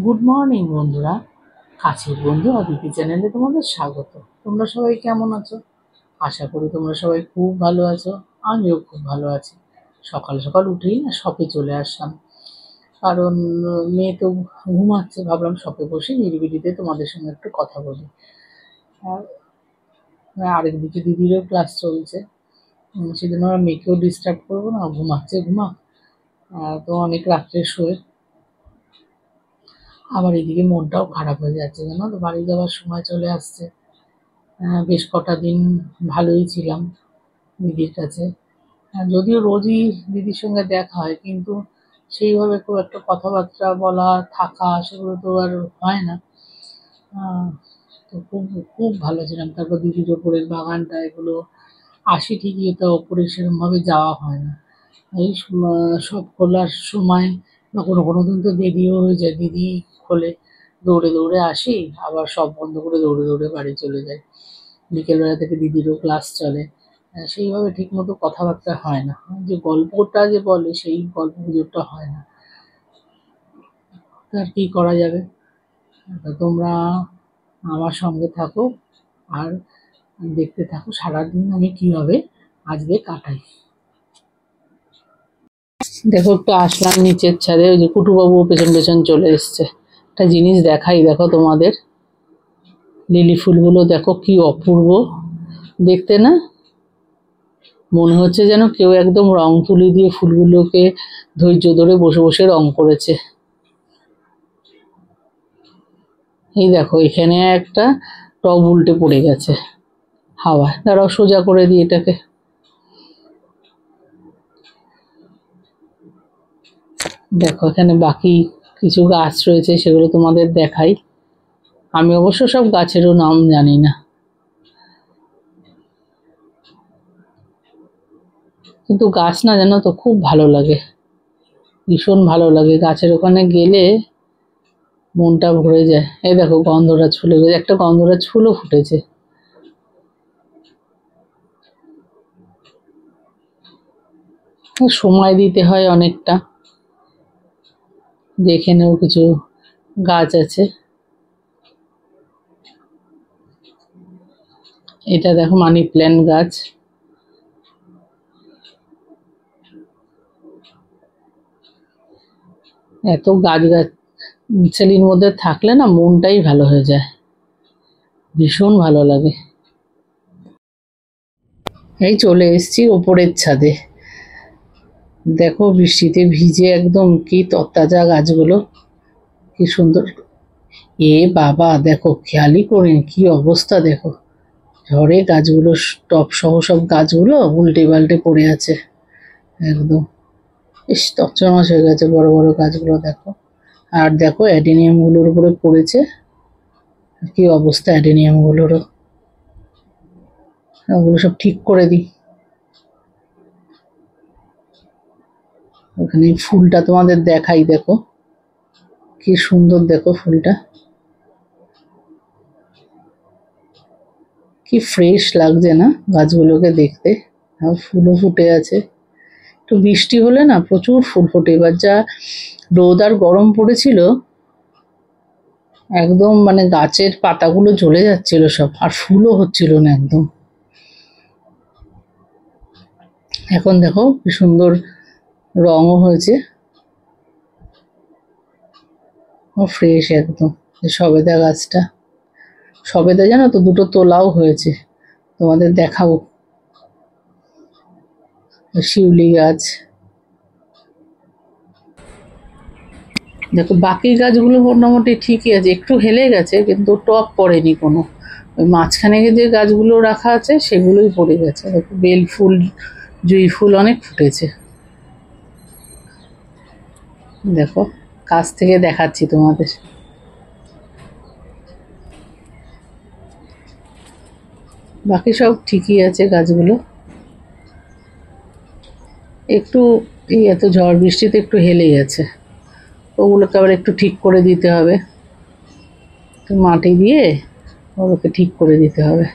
Good morning বন্ধুরা, কাছের বন্ধু অদিতি চ্যানেলে তোমাদের স্বাগত। তোমরা সবাই কেমন আছো? আশা করি তোমরা সবাই খুব ভালো আছো। আমিও খুব ভালো আছি। সকাল সকাল উঠেই না শপে চলে আসলাম, কারণ মেয়ে তো ঘুমাচ্ছে। ভাবলাম শপে বসে নিরিবিলিতে তোমাদের সঙ্গে একটু কথা বলি। আর আরেকদিকে দিদিরও ক্লাস চলছে, সেজন্য আমরা মেয়েকেও ডিস্টার্ব করবো না, ঘুমাচ্ছে ঘুমা। তো অনেক রাত্রে শোয়। আবার এদিকে মনটাও খারাপ হয়ে যাচ্ছে, জানো তো, বাড়ি যাওয়ার সময় চলে আসছে। বেশ কটা দিন ভালোই ছিলাম দিদির কাছে। যদিও রোজই দিদির সঙ্গে দেখা হয়, কিন্তু সেইভাবে খুব একটা কথাবার্তা বলা, থাকা, সেগুলো তো আর হয় না। আহ, তো খুব খুব ভালো ছিলাম। তারপর দিদির ওপরের বাগানটা, এগুলো আসি ঠিকই, তো ওপরে সেরকমভাবে যাওয়া হয় না। এই সব খোলার সময় বা কোনো কোনো দিন তো দেরিও হয়ে যায়। দিদি খোলে, দৌড়ে দৌড়ে আসি, আবার সব বন্ধ করে দৌড়ে দৌড়ে বাড়ি চলে যাই। বিকেলবেলা থেকে দিদিরও ক্লাস চলে। সেইভাবে ঠিক মতো কথাবার্তা হয় না। যে গল্পটা যে বলে, সেই গল্প গুজবটা হয় না। আর কি করা যাবে? তা তোমরা আমার সঙ্গে থাকো আর দেখতে থাকো সারাদিন আমি কিভাবে আজকে কাটাই। দেখো, একটু আসলাম নিচের ছাদে, ওই যে কুটুবাবু পেছন পেছন চলে এসছে। একটা জিনিস দেখাই, দেখো তোমাদের, লিলি ফুলগুলো দেখো কি অপূর্ব দেখতে না? মনে হচ্ছে যেন কেউ একদম রং তুলি দিয়ে ফুলগুলোকে ধৈর্য ধরে বসে বসে রং করেছে। এই দেখো, এখানে একটা টব উল্টে পড়ে গেছে হাওয়ায়। দাঁড়াও সোজা করে দিই এটাকে। দেখো, এখানে বাকি কিছু গাছ রয়েছে, সেগুলো তোমাদের দেখাই। আমি অবশ্য সব গাছেরও নাম জানি না, কিন্তু গাছ না, জানো তো, খুব ভালো লাগে, ভীষণ ভালো লাগে। গাছের ওখানে গেলে মনটা ভরে যায়। এই দেখো, গন্ধরাজ ফুলে গেছে, একটা গন্ধরাজ ফুলও ফুটেছে। সময় দিতে হয় অনেকটা। যে এখানেও কিছু গাছ আছে। এটা দেখো মানি প্ল্যান্ট গাছ। এত গাছ গাছালির মধ্যে থাকলে না মনটাই ভালো হয়ে যায়, ভীষণ ভালো লাগে। এই চলে এসেছি ওপরের ছাদে। দেখো বৃষ্টিতে ভিজে একদম কি তরতাজা গাছগুলো, কি সুন্দর। এ বাবা, দেখো খেয়ালই করিনি কি অবস্থা। দেখো ঝড়ে গাছগুলো, টপ সহ সব গাছগুলো উল্টে পাল্টে পড়ে আছে একদম। ইস, তছনছ হয়ে গেছে বড় বড় গাছগুলো, দেখো। আর দেখো অ্যাডেনিয়াম গুলোর উপরে পড়েছে, কি অবস্থা অ্যাডেনিয়াম গুলোরও। ওগুলো সব ঠিক করে দিই। ওখানে ফুলটা তোমাদের দেখাই, দেখো কি সুন্দর, দেখো ফুলটা কি ফ্রেশ লাগছে না গাছগুলোকে দেখতে। আর ফুলও ফুটে আছে। একটু বৃষ্টি হলে না প্রচুর ফুল ফোটে। এবার যা রোদ আর গরম পড়েছিল, একদম মানে গাছের পাতাগুলো জ্বলে যাচ্ছিল সব, আর ফুলও হচ্ছিল না একদম। এখন দেখো কি সুন্দর রঙও হয়েছে, ও ফ্রেশ একদম। সবেদা গাছটা, সবেদা জানো তো, দুটো তোলাও হয়েছে, তোমাদের দেখাবো। শিউলি গাছ, দেখো বাকি গাছগুলো মোটামুটি ঠিকই আছে, একটু হেলে গেছে কিন্তু টপ পড়েনি কোনো। ওই মাঝখানে যে গাছগুলো রাখা আছে সেগুলোই পড়ে গেছে। দেখো বেল ফুল, জুঁই ফুল অনেক ফুটেছে। দেখো কাছ থেকে দেখাচ্ছি তোমাদের। বাকি সব ঠিকই আছে গাছগুলো। একটু এই এত ঝড় বৃষ্টিতে একটু হেলে গেছে, ওগুলোকে আবার একটু ঠিক করে দিতে হবে। একটু মাটি দিয়ে ওগুলোকে ঠিক করে দিতে হবে।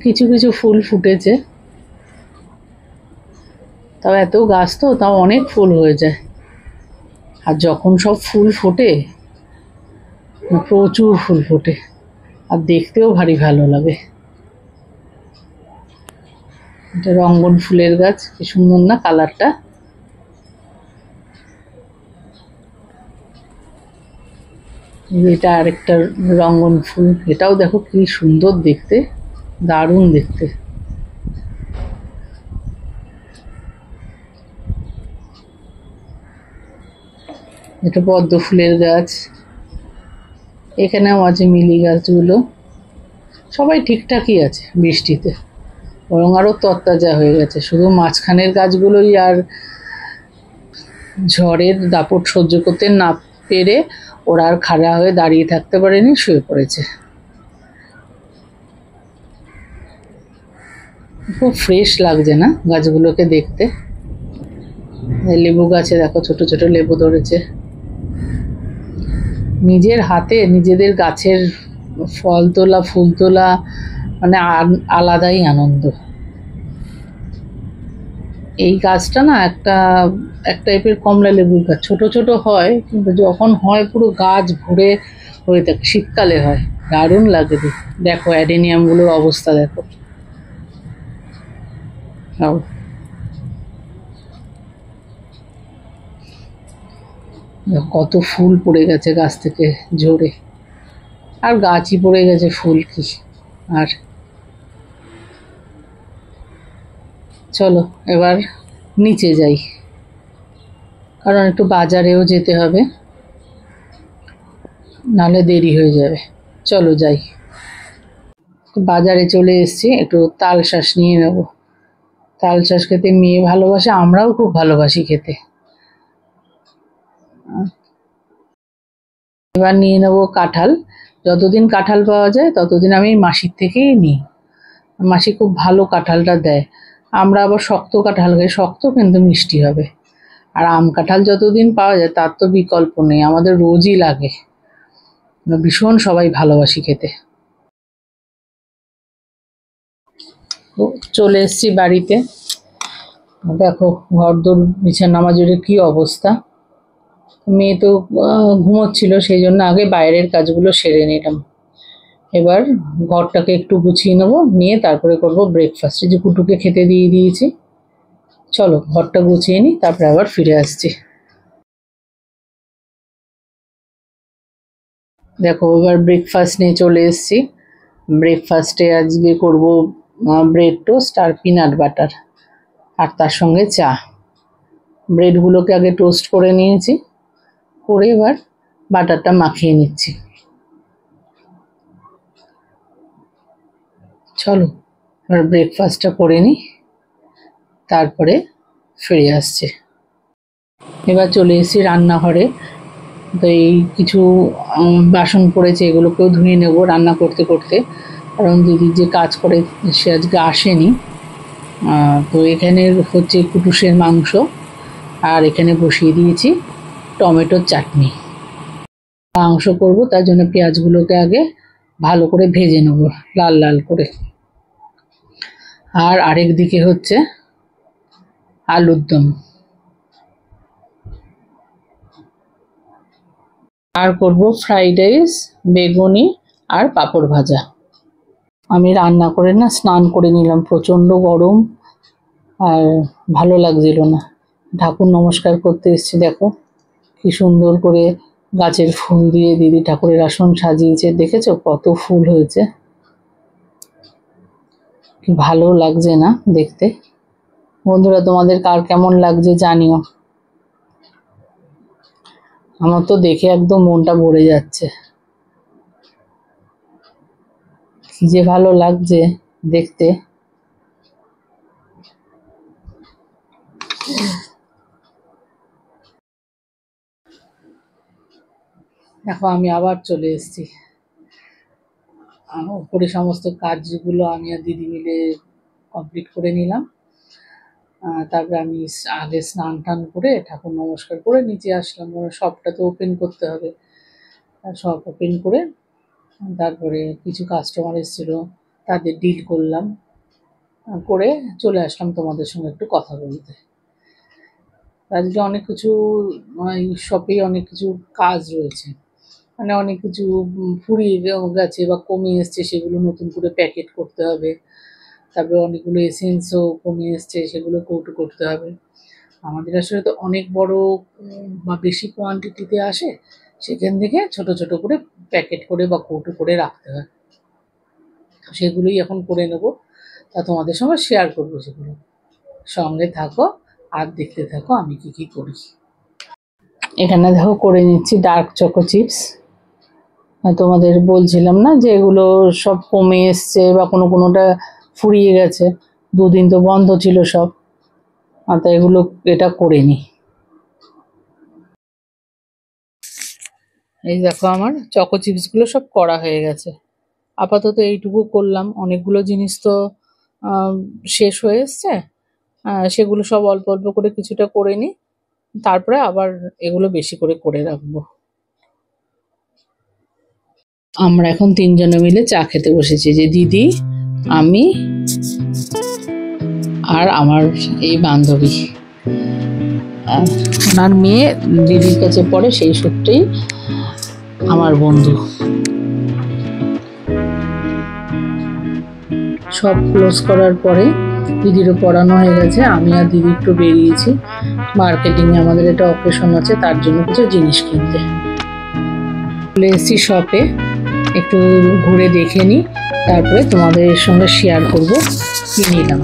কিছু কিছু ফুল ফুটেছে, তাও এত গাছ তো, তাও অনেক ফুল হয়ে যায়। আর যখন সব ফুল ফোটে, প্রচুর ফুল ফোটে, আর দেখতেও ভারী ভালো লাগে। এটা রঙ্গন ফুলের গাছ, কি সুন্দর না কালারটা। এটা আরেকটা রঙ্গন ফুল, এটাও দেখো কি সুন্দর দেখতে, দারুণ দেখতে। এটা পদ্ম ফুলের গাছ, এখানেও আছে মিলি গাছগুলো। সবাই ঠিকঠাকই আছে বৃষ্টিতে, বরং আরো তরতাজা হয়ে গেছে। শুধু মাঝখানের গাছগুলোই আর ঝড়ের দাপট সহ্য করতে না পেরে ওরা আর খাড়া হয়ে দাঁড়িয়ে থাকতে পারেনি, শুয়ে পড়েছে। খুব ফ্রেশ লাগছে না গাছগুলোকে দেখতে। লেবু গাছে দেখো ছোট ছোট লেবু ধরেছে। নিজের হাতে নিজেদের গাছের ফল তোলা, ফুল তোলা, মানে আলাদাই আনন্দ। এই গাছটা না এক টাইপের কমলা লেবুর গাছ, ছোট ছোট হয় কিন্তু যখন হয় পুরো গাছ ভরে হয়ে থাকে। শীতকালে হয়, দারুণ লাগে। দেখো অ্যাডেনিয়ামগুলোর অবস্থা দেখো। কত ফুল পড়ে গেছে গাছ থেকে ঝরে, আর গাছই পড়ে গেছে, ফুল কি। আর চলো এবার নিচে যাই, কারণ একটু বাজারেও যেতে হবে, নাহলে দেরি হয়ে যাবে। চলো যাই। বাজারে চলে এসেছি, একটু তাল শাঁস নিয়ে নেব। তাল শাঁস খেতে মেয়ে ভালোবাসে, আমরাও খুব ভালোবাসি খেতে। এবার নিয়ে নেব কাঁঠাল। যতদিন কাঁঠাল পাওয়া যায় ততদিন আমি মাসির থেকেই নিই। মাসি খুব ভালো কাঁঠালটা দেয়। আমরা আবার শক্ত কাঁঠাল খাই, শক্ত কিন্তু মিষ্টি হবে। আর আম কাঁঠাল যতদিন পাওয়া যায় তার তো বিকল্প নেই, আমাদের রোজই লাগে। ভীষণ সবাই ভালোবাসি খেতে। চলে এসেছি বাড়িতে। দেখো ঘরদোর বিছানা নামাজের কি অবস্থা। মেয়ে তো ঘুমোচ্ছিল, সেই জন্য আগে বাইরের কাজগুলো সেরে নিলাম। এবার ঘরটাকে একটু গুছিয়ে নেবো, নিয়ে তারপরে করব ব্রেকফাস্ট। যে কুটুকে খেতে দিয়ে দিয়েছি। চলো ঘরটা গুছিয়ে নিই, তারপরে আবার ফিরে আসছি। দেখো এবার ব্রেকফাস্ট নিয়ে চলে এসেছি। ব্রেকফাস্টে আজকে করব ব্রেড টোস্ট আর পিনাট বাটার, আর তার সঙ্গে চা। ব্রেডগুলোকে আগে টোস্ট করে নিয়েছি, করে এবার বাটারটা মাখিয়ে নিচ্ছি। চলো এবার ব্রেকফাস্টটা করে নিই, তারপরে ফিরে আসছি। এবার চলে এসেছি রান্নাঘরে। তো এই কিছু বাসন পড়েছে, এগুলোকেও ধুয়ে নেব রান্না করতে করতে, কারণ দিদি যে কাজ করে সে আজকে আসেনি। তো এখানে হচ্ছে কুটুসের মাংস, আর এখানে বসিয়ে দিয়েছি টমেটোর চাটনি। মাংস করব, তার জন্য পেঁয়াজগুলোকে আগে ভালো করে ভেজে নেব লাল লাল করে। আর আরেক দিকে হচ্ছে আলুর দম। আর করব ফ্রাইড রাইস, বেগুনি আর পাঁপড় ভাজা। আমি রান্না করে না স্নান করে নিলাম, প্রচণ্ড গরম আর ভালো লাগছিল না। ঠাকুর নমস্কার করতে এসেছি, দেখো কি সুন্দর করে গাছের ফুল দিয়ে দিদি ঠাকুরের আসন সাজিয়েছে। দেখেছো কত ফুল হয়েছে, কি ভালো লাগছে না দেখতে। বন্ধুরা তোমাদের কার কেমন লাগছে জানিও। আমার তো দেখে একদম মনটা ভরে যাচ্ছে, কি যে ভালো লাগছে দেখতে। দেখো আমি আবার চলে এসেছি। উপরে সমস্ত কাজগুলো আমি আর দিদি মিলে কমপ্লিট করে নিলাম। তারপরে আমি আগে স্নান টান করে ঠাকুর নমস্কার করে নিচে আসলাম, সবটা তো ওপেন করতে হবে। সব ওপেন করে তারপরে কিছু কাস্টমার এসেছিলো, তাদের ডিল করলাম, করে চলে আসলাম তোমাদের সঙ্গে একটু কথা বলতে। আজকে অনেক কিছু শপে অনেক কিছু কাজ রয়েছে, মানে অনেক কিছু ফুরিয়ে গেছে বা কমে এসছে, সেগুলো নতুন করে প্যাকেট করতে হবে। তারপরে অনেকগুলো এসেন্সও কমে এসছে, সেগুলো কৌটো করতে হবে। আমাদের আসলে তো অনেক বড় বা বেশি কোয়ান্টিটিতে আসে, সেখান থেকে ছোট ছোট করে প্যাকেট করে বা কৌটো করে রাখতে হয়। সেগুলোই এখন করে নেব, তা তোমাদের সঙ্গে শেয়ার করবো সেগুলো। সঙ্গে থাকো আর দেখতে থাকো আমি কি কি করি। এখানে দেখো করে নিচ্ছি ডার্ক চকো চিপস। তোমাদের বলছিলাম না যে এগুলো সব কমে এসছে বা কোনোটা ফুরিয়ে গেছে, দুদিন তো বন্ধ ছিল সব, তা এগুলো এটা করে নিই। এই দেখো আমার চকো চিপসগুলো সব করা হয়ে গেছে। আপাতত এইটুকু করলাম, অনেকগুলো জিনিস তো শেষ হয়ে এসছে, সেগুলো সব অল্প অল্প করে কিছুটা করে নিই, তারপরে আবার এগুলো বেশি করে করে রাখবো। আমরা এখন তিনজনে মিলে চা খেতে বসেছি, যে দিদি, আমি আর আমার এই বান্ধবী। ওনার মেয়ে দিদির কাছে পড়ে, সেই সূত্রেই আমার বন্ধু। সব ক্লোজ করার পরে দিদিরও পড়ানো হয়ে গেছে, আমি আর দিদি একটু বেরিয়েছি মার্কেটিংয়ে, আমাদের এটা অকেশন আছে, তার জন্য কিছু জিনিস কিনতে চলে এসেছি শপে। একটু ঘুরে দেখে নিই, তারপরে তোমাদের সঙ্গে শেয়ার করবো কি নিলাম।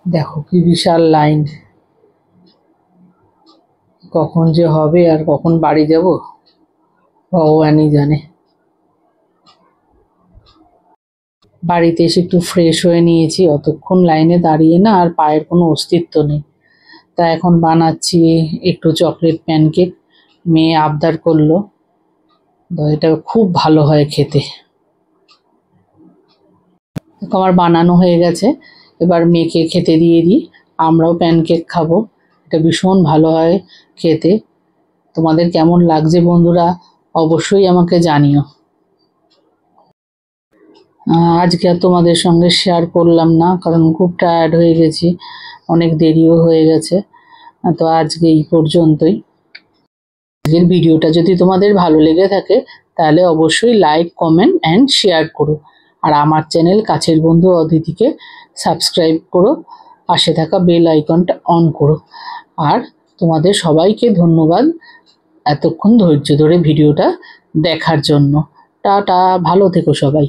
দেখো কি বিশাল লাইন, কখন যে হবে আর কখন বাড়ি যাব ভগবানই জানে। বাড়িতে এসে একটু ফ্রেশ হয়ে নিয়েছি, অতক্ষণ লাইনে দাঁড়িয়ে না আর পায়ের কোনো অস্তিত্ব নেই। তা এখন বানাচ্ছি একটু চকলেট প্যানকেক, মেয়ে আবদার করলো, তো এটা খুব ভালো হয় খেতে। আমার বানানো হয়ে গেছে, এবার মেয়েকে খেতে দিয়ে দিই, আমরাও প্যানকেক খাবো। এটা ভীষণ ভালো হয় খেতে। তোমাদের কেমন লাগছে বন্ধুরা অবশ্যই আমাকে জানিও। আজকে আর তোমাদের সঙ্গে শেয়ার করলাম না, কারণ খুব টায়ার্ড হয়ে গেছি, অনেক দেরিও হয়ে গেছে। তো আজকে এই পর্যন্তই। আজকের ভিডিওটা যদি তোমাদের ভালো লেগে থাকে তাহলে অবশ্যই লাইক, কমেন্ট অ্যান্ড শেয়ার করো। আর আমার চ্যানেল কাছের বন্ধু অদিতিকে সাবস্ক্রাইব করো, পাশে থাকা বেল আইকনটা অন করো। আর তোমাদের সবাইকে ধন্যবাদ এতক্ষণ ধৈর্য ধরে ভিডিওটা দেখার জন্য। টাটা, ভালো থেকো সবাই।